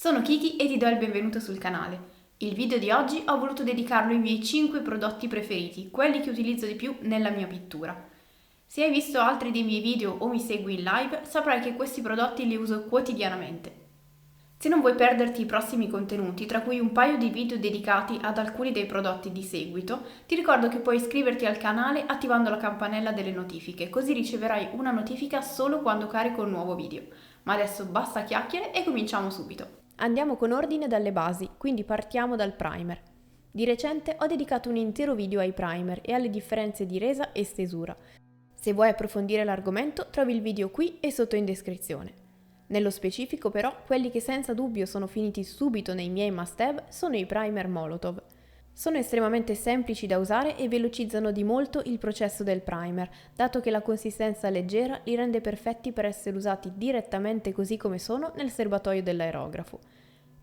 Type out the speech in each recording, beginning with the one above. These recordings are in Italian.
Sono Kiki e ti do il benvenuto sul canale. Il video di oggi ho voluto dedicarlo ai miei 5 prodotti preferiti, quelli che utilizzo di più nella mia pittura. Se hai visto altri dei miei video o mi segui in live, saprai che questi prodotti li uso quotidianamente. Se non vuoi perderti i prossimi contenuti, tra cui un paio di video dedicati ad alcuni dei prodotti di seguito, ti ricordo che puoi iscriverti al canale attivando la campanella delle notifiche, così riceverai una notifica solo quando carico un nuovo video. Ma adesso basta chiacchiere e cominciamo subito. Andiamo con ordine dalle basi, quindi partiamo dal primer. Di recente ho dedicato un intero video ai primer e alle differenze di resa e stesura. Se vuoi approfondire l'argomento, trovi il video qui e sotto in descrizione. Nello specifico però, quelli che senza dubbio sono finiti subito nei miei must-have sono i primer Molotov. Sono estremamente semplici da usare e velocizzano di molto il processo del primer, dato che la consistenza leggera li rende perfetti per essere usati direttamente così come sono nel serbatoio dell'aerografo.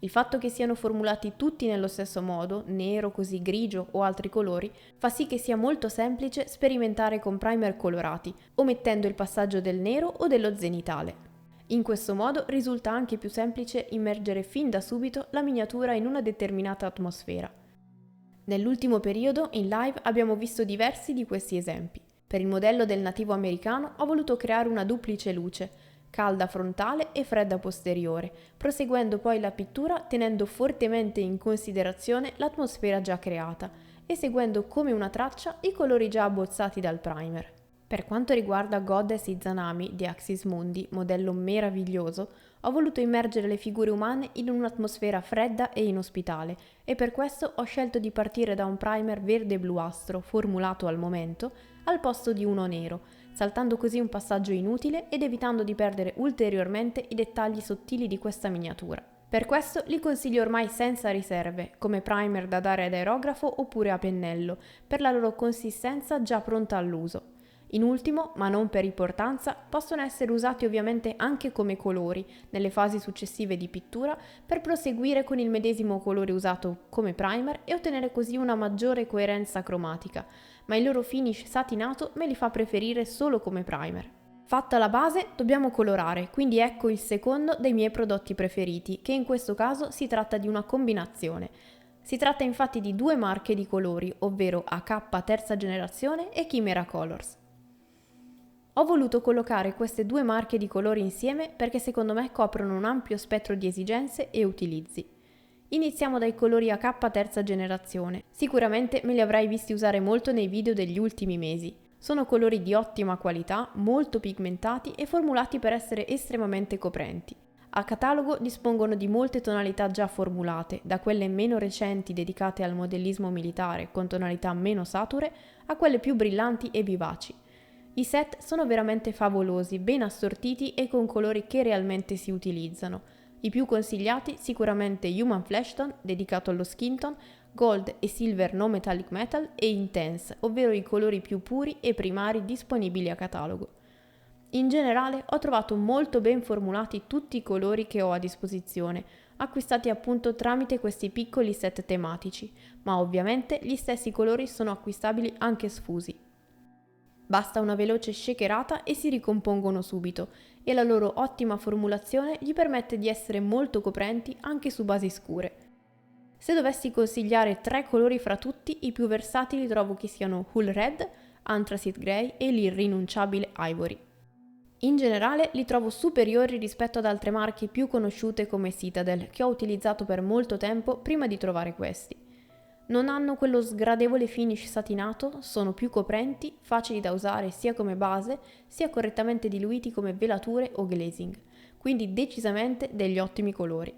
Il fatto che siano formulati tutti nello stesso modo, nero, così grigio o altri colori, fa sì che sia molto semplice sperimentare con primer colorati, omettendo il passaggio del nero o dello zenitale. In questo modo risulta anche più semplice immergere fin da subito la miniatura in una determinata atmosfera. Nell'ultimo periodo, in live, abbiamo visto diversi di questi esempi. Per il modello del nativo americano ho voluto creare una duplice luce, calda frontale e fredda posteriore, proseguendo poi la pittura tenendo fortemente in considerazione l'atmosfera già creata e seguendo come una traccia i colori già abbozzati dal primer. Per quanto riguarda Goddess Izanami di Axis Mundi, modello meraviglioso, ho voluto immergere le figure umane in un'atmosfera fredda e inospitale e per questo ho scelto di partire da un primer verde-bluastro formulato al momento al posto di uno nero, saltando così un passaggio inutile ed evitando di perdere ulteriormente i dettagli sottili di questa miniatura. Per questo li consiglio ormai senza riserve, come primer da dare ad aerografo oppure a pennello, per la loro consistenza già pronta all'uso. In ultimo, ma non per importanza, possono essere usati ovviamente anche come colori nelle fasi successive di pittura per proseguire con il medesimo colore usato come primer e ottenere così una maggiore coerenza cromatica, ma il loro finish satinato me li fa preferire solo come primer. Fatta la base, dobbiamo colorare, quindi ecco il secondo dei miei prodotti preferiti, che in questo caso si tratta di una combinazione. Si tratta infatti di due marche di colori, ovvero AK terza generazione e Chimera Colors. Ho voluto collocare queste due marche di colori insieme perché secondo me coprono un ampio spettro di esigenze e utilizzi. Iniziamo dai colori AK terza generazione. Sicuramente me li avrai visti usare molto nei video degli ultimi mesi. Sono colori di ottima qualità, molto pigmentati e formulati per essere estremamente coprenti. A catalogo dispongono di molte tonalità già formulate, da quelle meno recenti dedicate al modellismo militare con tonalità meno sature a quelle più brillanti e vivaci. I set sono veramente favolosi, ben assortiti e con colori che realmente si utilizzano. I più consigliati sicuramente Human Flesh Tone, dedicato allo skin tone, Gold e Silver No Metallic Metal e Intense, ovvero i colori più puri e primari disponibili a catalogo. In generale ho trovato molto ben formulati tutti i colori che ho a disposizione, acquistati appunto tramite questi piccoli set tematici, ma ovviamente gli stessi colori sono acquistabili anche sfusi. Basta una veloce shakerata e si ricompongono subito, e la loro ottima formulazione gli permette di essere molto coprenti anche su basi scure. Se dovessi consigliare tre colori fra tutti, i più versatili trovo che siano Hull Red, Anthracite Grey e l'irrinunciabile Ivory. In generale li trovo superiori rispetto ad altre marche più conosciute come Citadel, che ho utilizzato per molto tempo prima di trovare questi. Non hanno quello sgradevole finish satinato, sono più coprenti, facili da usare sia come base, sia correttamente diluiti come velature o glazing, quindi decisamente degli ottimi colori.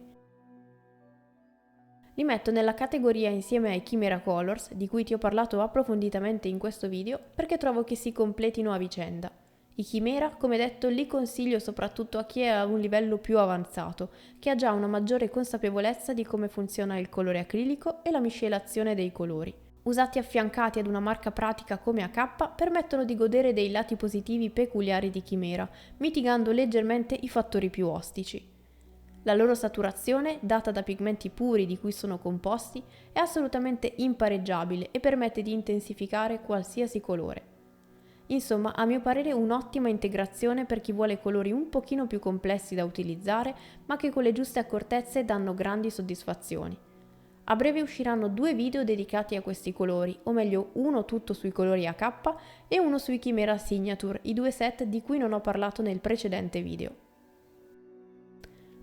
Li metto nella categoria insieme ai Chimera Colors, di cui ti ho parlato approfonditamente in questo video, perché trovo che si completino a vicenda. I Chimera, come detto, li consiglio soprattutto a chi è a un livello più avanzato, che ha già una maggiore consapevolezza di come funziona il colore acrilico e la miscelazione dei colori. Usati affiancati ad una marca pratica come AK, permettono di godere dei lati positivi peculiari di Chimera, mitigando leggermente i fattori più ostici. La loro saturazione, data da pigmenti puri di cui sono composti, è assolutamente impareggiabile e permette di intensificare qualsiasi colore. Insomma, a mio parere un'ottima integrazione per chi vuole colori un pochino più complessi da utilizzare, ma che con le giuste accortezze danno grandi soddisfazioni. A breve usciranno 2 video dedicati a questi colori, o meglio uno tutto sui colori AK e uno sui Chimera Signature, i 2 set di cui non ho parlato nel precedente video.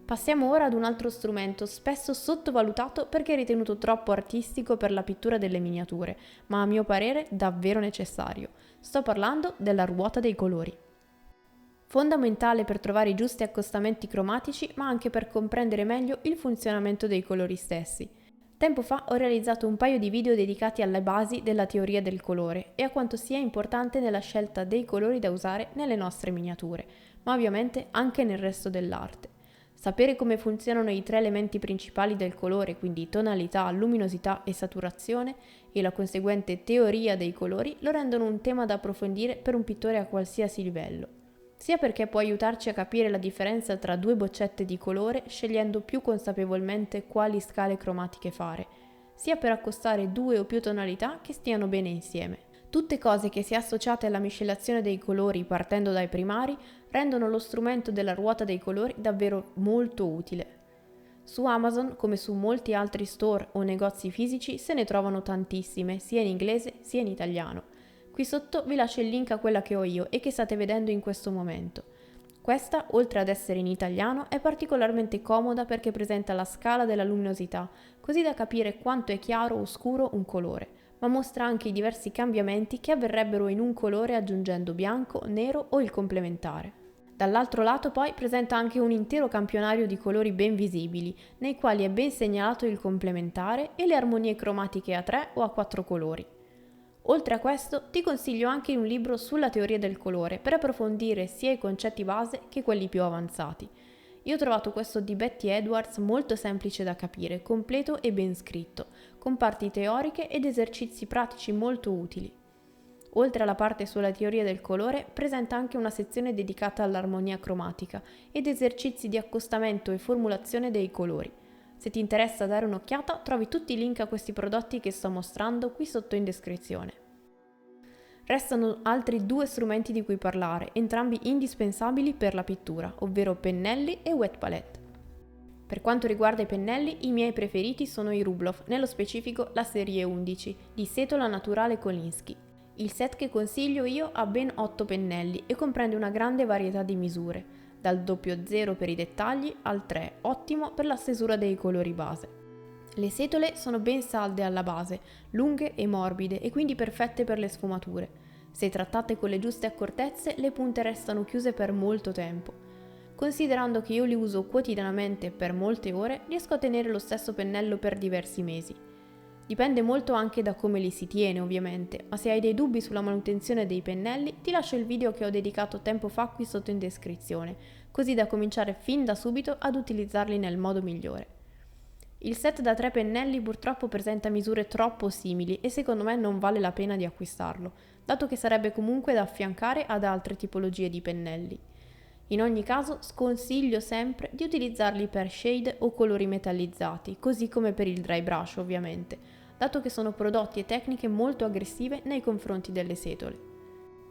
Passiamo ora ad un altro strumento spesso sottovalutato perché ritenuto troppo artistico per la pittura delle miniature, ma a mio parere davvero necessario. Sto parlando della ruota dei colori. Fondamentale per trovare i giusti accostamenti cromatici, ma anche per comprendere meglio il funzionamento dei colori stessi. Tempo fa ho realizzato un paio di video dedicati alle basi della teoria del colore e a quanto sia importante nella scelta dei colori da usare nelle nostre miniature, ma ovviamente anche nel resto dell'arte. Sapere come funzionano i 3 elementi principali del colore, quindi tonalità, luminosità e saturazione, e la conseguente teoria dei colori, lo rendono un tema da approfondire per un pittore a qualsiasi livello. Sia perché può aiutarci a capire la differenza tra 2 boccette di colore scegliendo più consapevolmente quali scale cromatiche fare, sia per accostare 2 o più tonalità che stiano bene insieme. Tutte cose che, se associate alla miscelazione dei colori partendo dai primari, rendono lo strumento della ruota dei colori davvero molto utile. Su Amazon, come su molti altri store o negozi fisici, se ne trovano tantissime, sia in inglese sia in italiano. Qui sotto vi lascio il link a quella che ho io e che state vedendo in questo momento. Questa, oltre ad essere in italiano, è particolarmente comoda perché presenta la scala della luminosità, così da capire quanto è chiaro o scuro un colore, ma mostra anche i diversi cambiamenti che avverrebbero in un colore aggiungendo bianco, nero o il complementare. Dall'altro lato poi presenta anche un intero campionario di colori ben visibili, nei quali è ben segnalato il complementare e le armonie cromatiche a 3 o a 4 colori. Oltre a questo, ti consiglio anche un libro sulla teoria del colore per approfondire sia i concetti base che quelli più avanzati. Io ho trovato questo di Betty Edwards molto semplice da capire, completo e ben scritto, con parti teoriche ed esercizi pratici molto utili. Oltre alla parte sulla teoria del colore, presenta anche una sezione dedicata all'armonia cromatica ed esercizi di accostamento e formulazione dei colori. Se ti interessa dare un'occhiata, trovi tutti i link a questi prodotti che sto mostrando qui sotto in descrizione. Restano altri 2 strumenti di cui parlare, entrambi indispensabili per la pittura, ovvero pennelli e wet palette. Per quanto riguarda i pennelli, i miei preferiti sono i Rubloff, nello specifico la serie 11, di setola naturale Kolinsky. Il set che consiglio io ha ben 8 pennelli e comprende una grande varietà di misure, dal 00 per i dettagli al 3, ottimo per la stesura dei colori base. Le setole sono ben salde alla base, lunghe e morbide e quindi perfette per le sfumature. Se trattate con le giuste accortezze, le punte restano chiuse per molto tempo. Considerando che io li uso quotidianamente per molte ore, riesco a tenere lo stesso pennello per diversi mesi. Dipende molto anche da come li si tiene, ovviamente, ma se hai dei dubbi sulla manutenzione dei pennelli, ti lascio il video che ho dedicato tempo fa qui sotto in descrizione, così da cominciare fin da subito ad utilizzarli nel modo migliore. Il set da 3 pennelli purtroppo presenta misure troppo simili e secondo me non vale la pena di acquistarlo, dato che sarebbe comunque da affiancare ad altre tipologie di pennelli. In ogni caso sconsiglio sempre di utilizzarli per shade o colori metallizzati, così come per il dry brush ovviamente, dato che sono prodotti e tecniche molto aggressive nei confronti delle setole.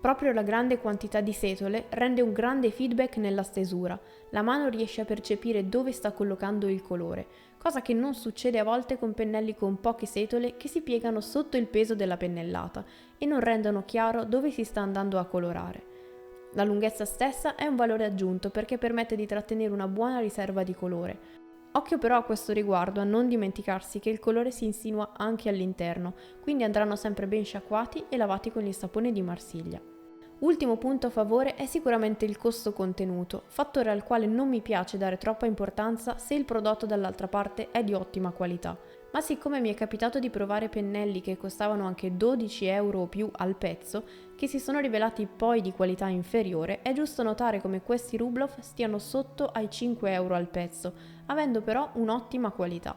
Proprio la grande quantità di setole rende un grande feedback nella stesura, la mano riesce a percepire dove sta collocando il colore, cosa che non succede a volte con pennelli con poche setole che si piegano sotto il peso della pennellata e non rendono chiaro dove si sta andando a colorare. La lunghezza stessa è un valore aggiunto perché permette di trattenere una buona riserva di colore. Occhio però a questo riguardo a non dimenticarsi che il colore si insinua anche all'interno, quindi andranno sempre ben sciacquati e lavati con il sapone di Marsiglia. Ultimo punto a favore è sicuramente il costo contenuto, fattore al quale non mi piace dare troppa importanza se il prodotto dall'altra parte è di ottima qualità, ma siccome mi è capitato di provare pennelli che costavano anche 12 euro o più al pezzo, che si sono rivelati poi di qualità inferiore, è giusto notare come questi Rubloff stiano sotto ai 5 euro al pezzo, avendo però un'ottima qualità.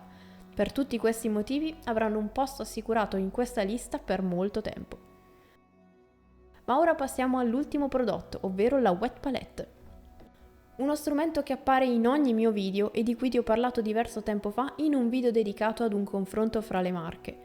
Per tutti questi motivi avranno un posto assicurato in questa lista per molto tempo. Ma ora passiamo all'ultimo prodotto, ovvero la wet palette. Uno strumento che appare in ogni mio video e di cui ti ho parlato diverso tempo fa in un video dedicato ad un confronto fra le marche.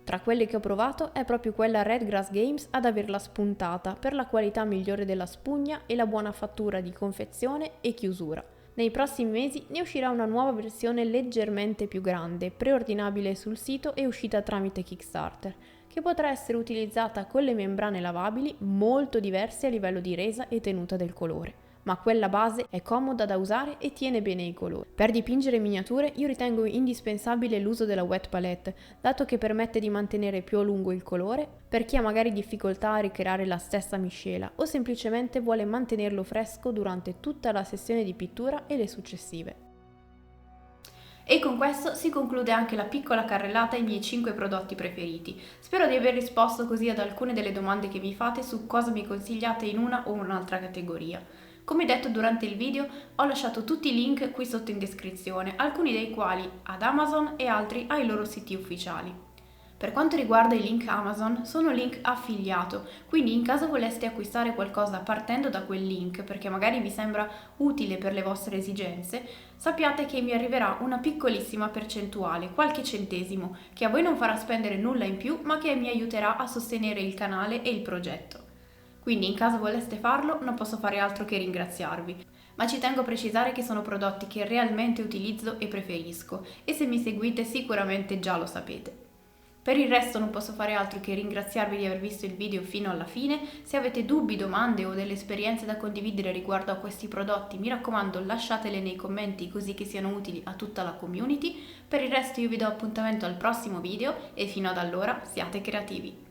Tra quelle che ho provato è proprio quella Red Grass Games ad averla spuntata per la qualità migliore della spugna e la buona fattura di confezione e chiusura. Nei prossimi mesi ne uscirà una nuova versione leggermente più grande, preordinabile sul sito e uscita tramite Kickstarter, che potrà essere utilizzata con le membrane lavabili molto diverse a livello di resa e tenuta del colore. Ma quella base è comoda da usare e tiene bene i colori. Per dipingere miniature io ritengo indispensabile l'uso della wet palette, dato che permette di mantenere più a lungo il colore per chi ha magari difficoltà a ricreare la stessa miscela o semplicemente vuole mantenerlo fresco durante tutta la sessione di pittura e le successive. E con questo si conclude anche la piccola carrellata ai miei 5 prodotti preferiti. Spero di aver risposto così ad alcune delle domande che mi fate su cosa mi consigliate in una o un'altra categoria. Come detto durante il video, ho lasciato tutti i link qui sotto in descrizione, alcuni dei quali ad Amazon e altri ai loro siti ufficiali. Per quanto riguarda i link Amazon, sono link affiliato, quindi in caso voleste acquistare qualcosa partendo da quel link, perché magari vi sembra utile per le vostre esigenze, sappiate che mi arriverà una piccolissima percentuale, qualche centesimo, che a voi non farà spendere nulla in più, ma che mi aiuterà a sostenere il canale e il progetto. Quindi in caso voleste farlo non posso fare altro che ringraziarvi, ma ci tengo a precisare che sono prodotti che realmente utilizzo e preferisco e se mi seguite sicuramente già lo sapete. Per il resto non posso fare altro che ringraziarvi di aver visto il video fino alla fine. Se avete dubbi, domande o delle esperienze da condividere riguardo a questi prodotti, mi raccomando lasciatele nei commenti così che siano utili a tutta la community. Per il resto io vi do appuntamento al prossimo video e fino ad allora siate creativi!